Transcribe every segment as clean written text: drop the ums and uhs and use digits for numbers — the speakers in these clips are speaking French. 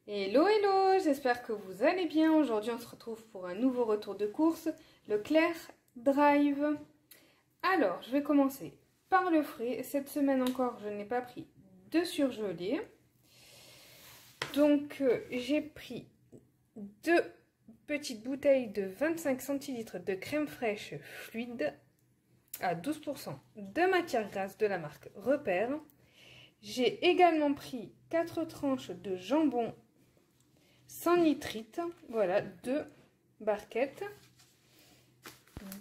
Hello hello, j'espère que vous allez bien. Aujourd'hui on se retrouve pour un nouveau retour de course, Leclerc Drive. Alors je vais commencer par le frais. Cette semaine encore je n'ai pas pris de surgelé. Donc j'ai pris deux petites bouteilles de 25 centilitres de crème fraîche fluide à 12% de matière grasse de la marque Repère. J'ai également pris 4 tranches de jambon sans nitrite, voilà, 2 barquettes,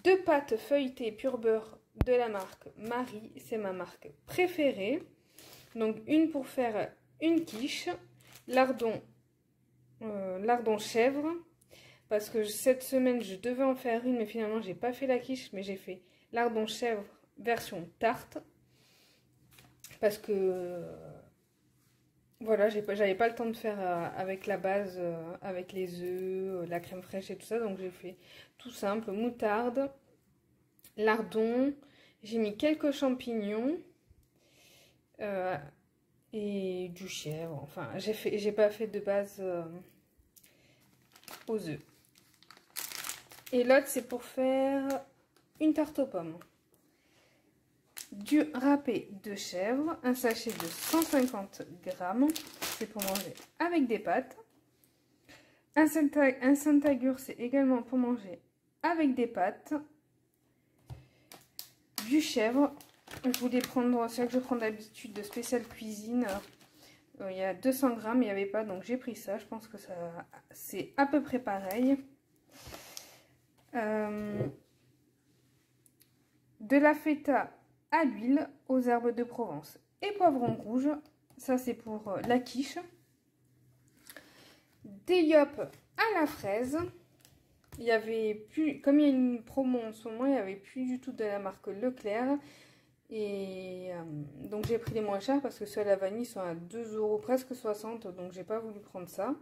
2 pâtes feuilletées pur beurre de la marque Marie, c'est ma marque préférée. Donc une pour faire une quiche, lardon chèvre, parce que cette semaine je devais en faire une, mais finalement j'ai pas fait la quiche, mais j'ai fait lardon chèvre version tarte, parce que voilà, j'avais pas le temps de faire avec la base, avec les œufs, la crème fraîche et tout ça. Donc j'ai fait tout simple, moutarde, lardon, j'ai mis quelques champignons et du chèvre. Enfin, j'ai pas fait de base aux œufs. Et l'autre c'est pour faire une tarte aux pommes. Du râpé de chèvre, un sachet de 150 grammes, c'est pour manger avec des pâtes. Un Syntagur, c'est également pour manger avec des pâtes. Du chèvre, je voulais prendre, c'est que je prends d'habitude de spécial cuisine. Il y a 200 grammes, il n'y avait pas, donc j'ai pris ça. Je pense que ça c'est à peu près pareil. De la feta à l'huile, aux herbes de Provence et poivron rouge, ça c'est pour la quiche. Des yop à la fraise. Il y avait plus, comme il y a une promo en ce moment, il n'y avait plus du tout de la marque Leclerc. Et donc j'ai pris les moins chers parce que ceux à la vanille sont à 2 €, presque 60, donc j'ai pas voulu prendre ça.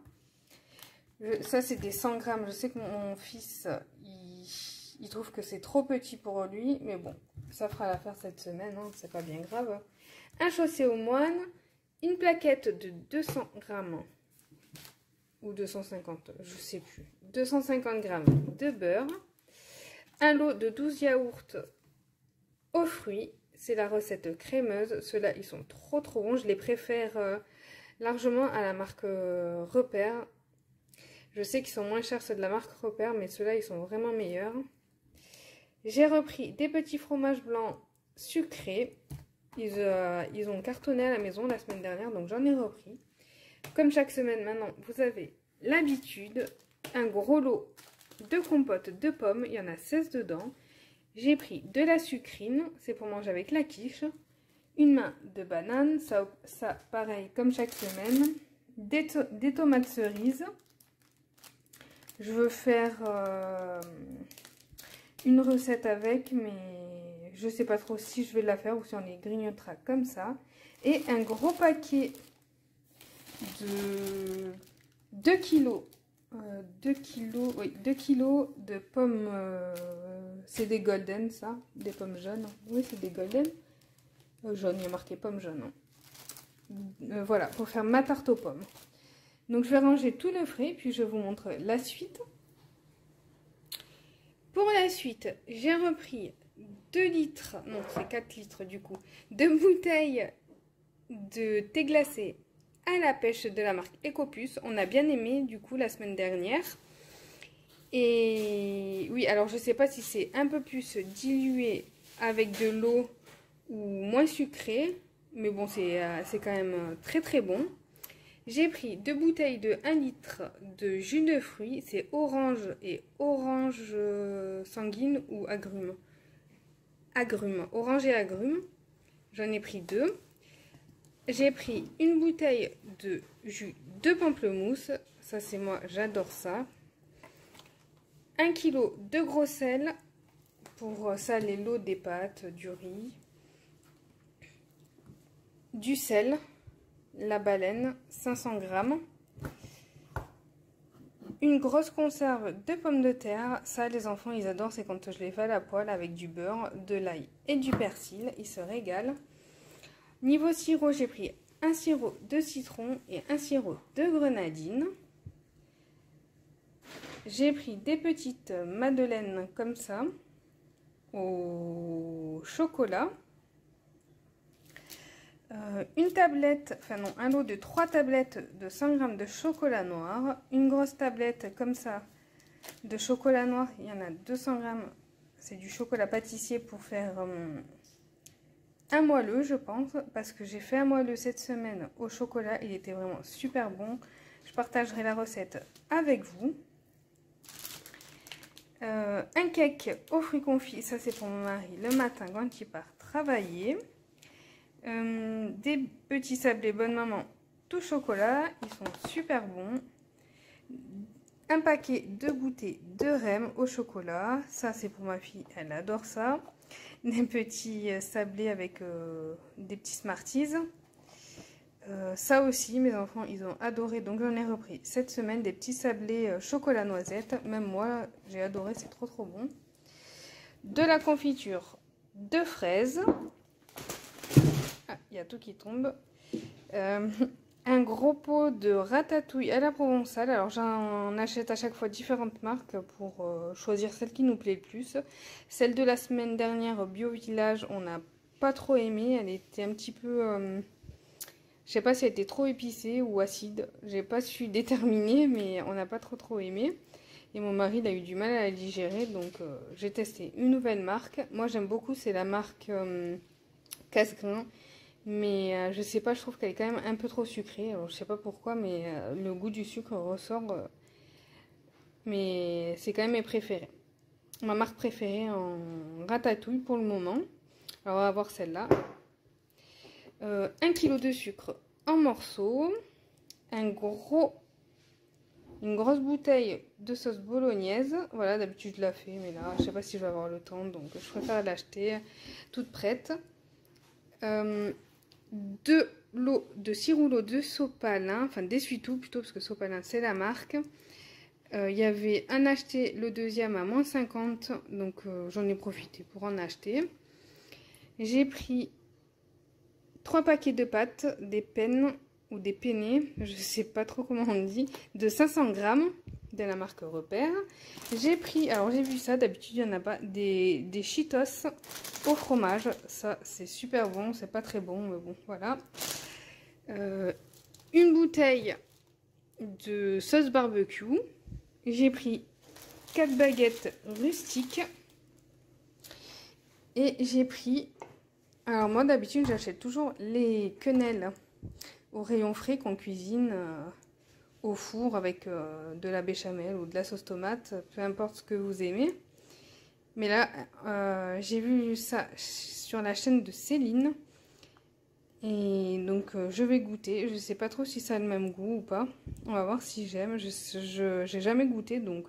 Ça c'est des 100 grammes, je sais que mon fils il trouve que c'est trop petit pour lui, mais bon, ça fera l'affaire cette semaine, hein, c'est pas bien grave. Un chaussé aux moines, une plaquette de 200 grammes, ou 250, je sais plus, 250 grammes de beurre, un lot de 12 yaourts aux fruits, c'est la recette crémeuse, ceux-là ils sont trop bons, je les préfère largement à la marque Repère. Je sais qu'ils sont moins chers ceux de la marque Repère, mais ceux-là ils sont vraiment meilleurs. J'ai repris des petits fromages blancs sucrés. Ils ont cartonné à la maison la semaine dernière, donc j'en ai repris. Comme chaque semaine maintenant, vous avez l'habitude. Un gros lot de compote de pommes, il y en a 16 dedans. J'ai pris de la sucrine, c'est pour manger avec la quiche. Une main de banane, ça pareil comme chaque semaine. Des tomates cerises. Je veux faire une recette avec, mais je sais pas trop si je vais la faire ou si on les grignotera comme ça. Et un gros paquet de 2 kilos, 2 kilos de pommes, c'est des golden ça, des pommes jaunes. Oui, c'est des golden. Jaune, il y a marqué pommes jaunes. Voilà, pour faire ma tarte aux pommes. Donc je vais ranger tout le frais, puis je vous montre la suite. Pour la suite, j'ai repris 2 litres, non c'est 4 litres du coup, de bouteilles de thé glacé à la pêche de la marque Ecopus. On a bien aimé du coup la semaine dernière. Et oui, alors je sais pas si c'est un peu plus dilué avec de l'eau ou moins sucré, mais bon c'est quand même très bon. J'ai pris 2 bouteilles de 1 litre de jus de fruits. C'est orange et orange sanguine ou agrumes. Agrumes, orange et agrumes. J'en ai pris 2. J'ai pris une bouteille de jus de pamplemousse. Ça c'est moi, j'adore ça. 1 kg de gros sel pour saler l'eau des pâtes, du riz. Du sel. La baleine, 500 grammes. Une grosse conserve de pommes de terre. Ça, les enfants, ils adorent. C'est quand je les fais à la poêle avec du beurre, de l'ail et du persil. Ils se régalent. Niveau sirop, j'ai pris un sirop de citron et un sirop de grenadine. J'ai pris des petites madeleines comme ça, au chocolat. Une tablette, enfin non, un lot de 3 tablettes de 100 g de chocolat noir. Une grosse tablette comme ça de chocolat noir, il y en a 200 g. C'est du chocolat pâtissier pour faire un moelleux, je pense, parce que j'ai fait un moelleux cette semaine au chocolat. Il était vraiment super bon. Je partagerai la recette avec vous. Un cake aux fruits confits, ça c'est pour mon mari le matin quand il part travailler. Des petits sablés Bonne Maman tout chocolat, ils sont super bons. Un paquet de goûter de Rem au chocolat, ça c'est pour ma fille, elle adore ça. Des petits sablés avec des petits Smarties. Ça aussi, mes enfants, ils ont adoré, donc j'en ai repris cette semaine des petits sablés chocolat noisette. Même moi, j'ai adoré, c'est trop trop bon. De la confiture de fraises. Ah, il y a tout qui tombe. Un gros pot de ratatouille à la provençale. Alors j'en achète à chaque fois différentes marques pour choisir celle qui nous plaît le plus. Celle de la semaine dernière, Bio Village, on n'a pas trop aimé. Elle était un petit peu... je sais pas si elle était trop épicée ou acide. J'ai pas su déterminer, mais on n'a pas trop aimé. Et mon mari, il a eu du mal à la digérer, donc j'ai testé une nouvelle marque. Moi, j'aime beaucoup, c'est la marque Cassegrain. Mais je sais pas, je trouve qu'elle est quand même un peu trop sucrée. Alors, je sais pas pourquoi, mais le goût du sucre ressort. Mais c'est quand même mes préférés. Ma marque préférée en ratatouille pour le moment. Alors, on va voir celle-là. 1 kg de sucre en morceaux. Une grosse bouteille de sauce bolognaise. Voilà, d'habitude je la fais, mais là, je sais pas si je vais avoir le temps, donc je préfère l'acheter toute prête. 2 lots de 6 rouleaux de sopalin, enfin d'essuie-tout plutôt, parce que sopalin c'est la marque. Il y avait un acheté, le deuxième à moins 50, donc j'en ai profité pour en acheter. J'ai pris 3 paquets de pâtes, des pennes ou des penne, je sais pas trop comment on dit, de 500 grammes de la marque Repère. J'ai pris, alors j'ai vu ça, d'habitude il n'y en a pas, des Cheetos au fromage. Ça c'est super bon, c'est pas très bon, mais bon voilà. Une bouteille de sauce barbecue. J'ai pris 4 baguettes rustiques. Et j'ai pris, alors moi d'habitude j'achète toujours les quenelles au rayon frais qu'on cuisine au four avec de la béchamel ou de la sauce tomate, peu importe ce que vous aimez. Mais là, j'ai vu ça sur la chaîne de Céline. Et donc, je vais goûter. Je sais pas trop si ça a le même goût ou pas. On va voir si j'aime. Je n'ai jamais goûté, donc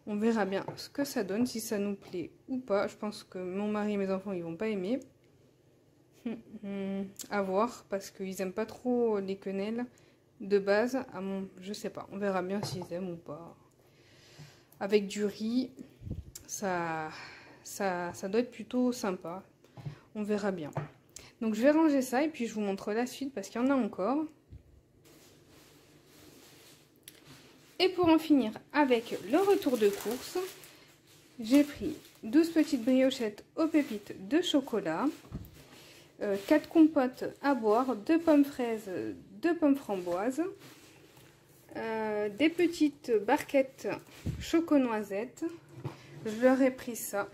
on verra bien ce que ça donne, si ça nous plaît ou pas. Je pense que mon mari et mes enfants, ils vont pas aimer. À voir, parce qu'ils aiment pas trop les quenelles de base. Je sais pas, on verra bien s'ils aiment ou pas. Avec du riz, ça doit être plutôt sympa. On verra bien. Donc je vais ranger ça et puis je vous montre la suite parce qu'il y en a encore. Et pour en finir avec le retour de course, j'ai pris 12 petites briochettes aux pépites de chocolat, 4 compotes à boire, 2 pommes fraises, 2 pommes framboises, des petites barquettes choco-noisettes. Je leur ai pris ça.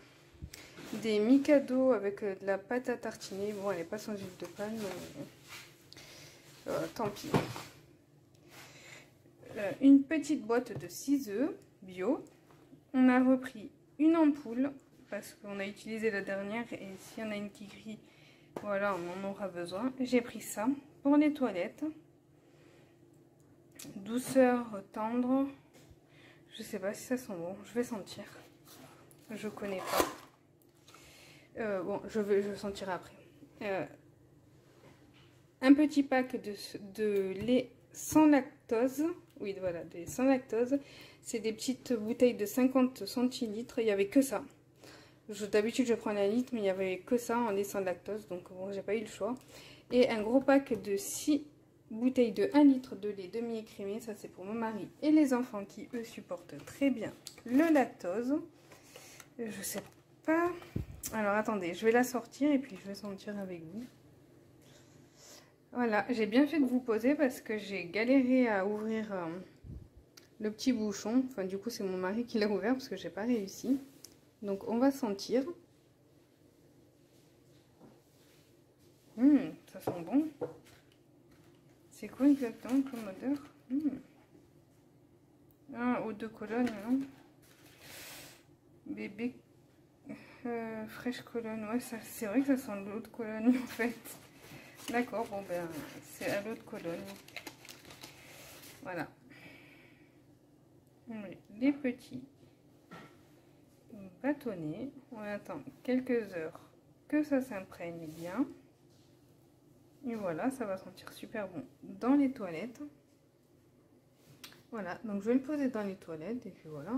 Des Mikado avec de la pâte à tartiner. Bon, elle n'est pas sans huile de palme, mais tant pis. Une petite boîte de 6 œufs bio. On a repris une ampoule parce qu'on a utilisé la dernière et s'il y en a une qui grille, voilà, on en aura besoin. J'ai pris ça pour les toilettes. Douceur tendre. Je sais pas si ça sent bon. Je vais sentir. Je connais pas. Bon, je sentirai après. Un petit pack de lait sans lactose. Oui, voilà, des sans lactose. C'est des petites bouteilles de 50 centilitres. Il n'y avait que ça. D'habitude, je prends la litre, mais il n'y avait que ça en lait sans lactose. Donc, bon, j'ai pas eu le choix. Et un gros pack de 6 bouteilles de 1 litre de lait demi-écrémé. Ça, c'est pour mon mari et les enfants qui, eux, supportent très bien le lactose. Je sais pas. Alors, attendez, je vais la sortir et puis je vais sentir avec vous. Voilà, j'ai bien fait de vous poser parce que j'ai galéré à ouvrir le petit bouchon. Enfin, du coup, c'est mon mari qui l'a ouvert parce que j'ai pas réussi. Donc, on va sentir. Ça sent bon. C'est quoi exactement comme odeur? Ah, eau de Cologne, non? Bébé fraîche Cologne. Ouais, c'est vrai que ça sent l'eau de Cologne en fait. D'accord, bon ben, c'est à l'eau de Cologne. Voilà. On met les petits bâtonnets. On attend quelques heures que ça s'imprègne bien. Et voilà, ça va sentir super bon dans les toilettes. Voilà, donc je vais le poser dans les toilettes et puis voilà.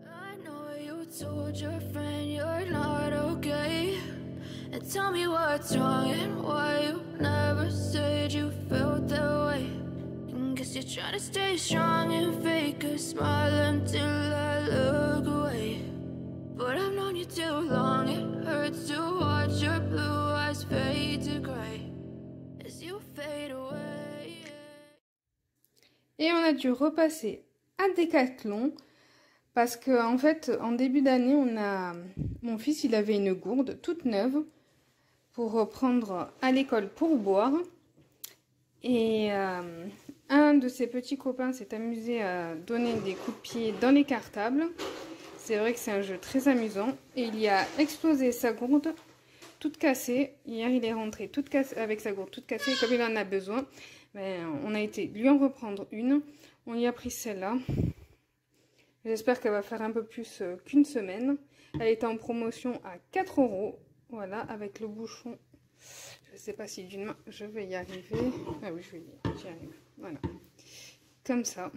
I know you told your friend you're not okay. And tell me what's wrong and why you never said you felt that way. And guess you're trying to stay strong and fake a smile until I look away. But I've known you too long, it hurts to watch your blue eyes fade to gray as you fade away. Et on a dû repasser à Decathlon parce que en fait, en début d'année, mon fils, il avait une gourde toute neuve pour prendre à l'école pour boire. Et un de ses petits copains s'est amusé à donner des coups de pied dans les cartables. C'est vrai que c'est un jeu très amusant. Et il y a explosé sa gourde toute cassée. Hier, il est rentré toute cassée, avec sa gourde toute cassée. Et comme il en a besoin, ben, on a été lui en reprendre une. On y a pris celle-là. J'espère qu'elle va faire un peu plus qu'une semaine. Elle était en promotion à 4 €. Voilà, avec le bouchon. Je ne sais pas si d'une main, je vais y arriver. Ah oui, j'y arrive. Voilà. Comme ça.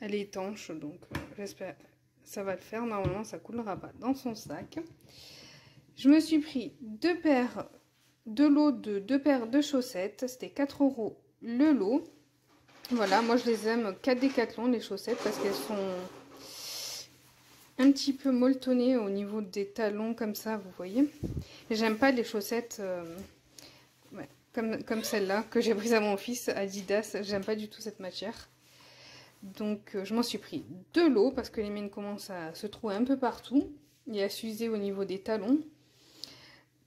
Elle est étanche, donc j'espère que ça va le faire. Normalement, ça ne coulera pas dans son sac. Je me suis pris deux paires de chaussettes. C'était 4 € le lot. Voilà, moi je les aime 4 Décathlon, les chaussettes, parce qu'elles sont un petit peu molletonnées au niveau des talons, comme ça, vous voyez. J'aime pas les chaussettes comme celle-là, que j'ai prise à mon fils, Adidas. J'aime pas du tout cette matière. Donc je m'en suis pris 2 lots, parce que les miennes commencent à se trouver un peu partout, et à s'user au niveau des talons.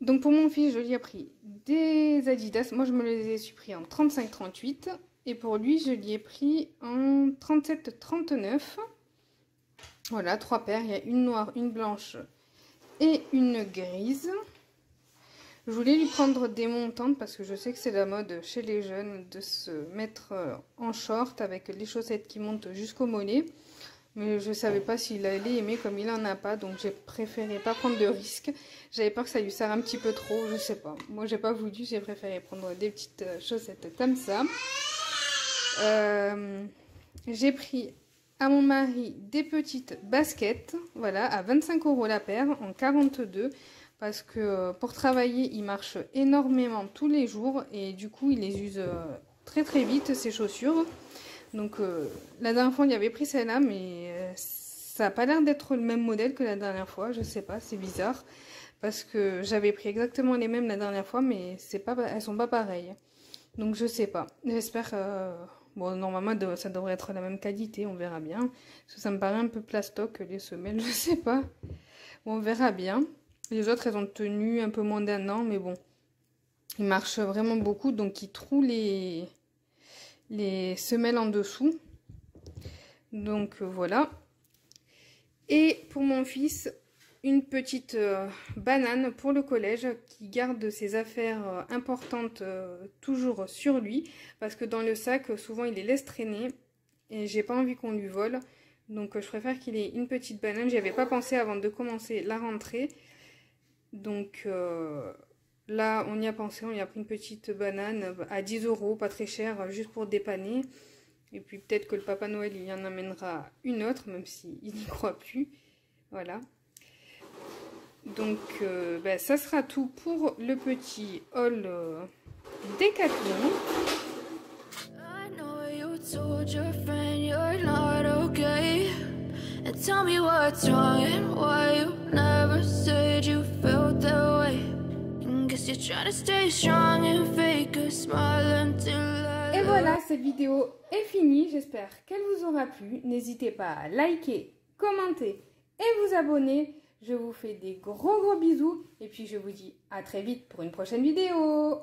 Donc pour mon fils, je lui ai pris des Adidas. Moi, je me les ai pris en 35-38. Et pour lui, je lui ai pris en 37-39. Voilà, 3 paires. Il y a une noire, une blanche et une grise. Je voulais lui prendre des montantes parce que je sais que c'est la mode chez les jeunes de se mettre en short avec les chaussettes qui montent jusqu'au mollet. Mais je ne savais pas s'il allait aimer, comme il n'en a pas, donc j'ai préféré pas prendre de risques. J'avais peur que ça lui serre un petit peu trop, je sais pas. Moi, j'ai pas voulu, j'ai préféré prendre des petites chaussettes comme ça. J'ai pris à mon mari des petites baskets, voilà, à 25 € la paire, en 42. Parce que pour travailler, il marche énormément tous les jours et du coup, il les use très très vite, ces chaussures. Donc la dernière fois, il avait pris celle-là, mais ça n'a pas l'air d'être le même modèle que la dernière fois. Je sais pas, c'est bizarre. Parce que j'avais pris exactement les mêmes la dernière fois, mais elles sont pas pareilles. Donc je sais pas. J'espère... bon, normalement, ça devrait être la même qualité, on verra bien. Parce que ça me paraît un peu plastoc, les semelles, je sais pas. Bon, on verra bien. Les autres, elles ont tenu un peu moins d'1 an, mais bon. Ils marchent vraiment beaucoup, donc ils trouent les semelles en dessous. Donc voilà. Et pour mon fils, une petite banane pour le collège qui garde ses affaires importantes toujours sur lui. Parce que dans le sac, souvent il les laisse traîner et j'ai pas envie qu'on lui vole. Donc je préfère qu'il ait une petite banane. J'y avais pas pensé avant de commencer la rentrée. Donc là, on y a pensé, on y a pris une petite banane à 10 €, pas très cher, juste pour dépanner. Et puis peut-être que le Papa Noël, il y en amènera une autre, même s'il n'y croit plus. Voilà. Donc ça sera tout pour le petit haul Décathlon. I know you told your friend you're not okay. And tell me what's wrong and why you never said you felt that way. And guess you're trying to stay strong and fake a smile until I... Et voilà, cette vidéo est finie. J'espère qu'elle vous aura plu. N'hésitez pas à liker, commenter et vous abonner. Je vous fais des gros bisous. Et puis je vous dis à très vite pour une prochaine vidéo.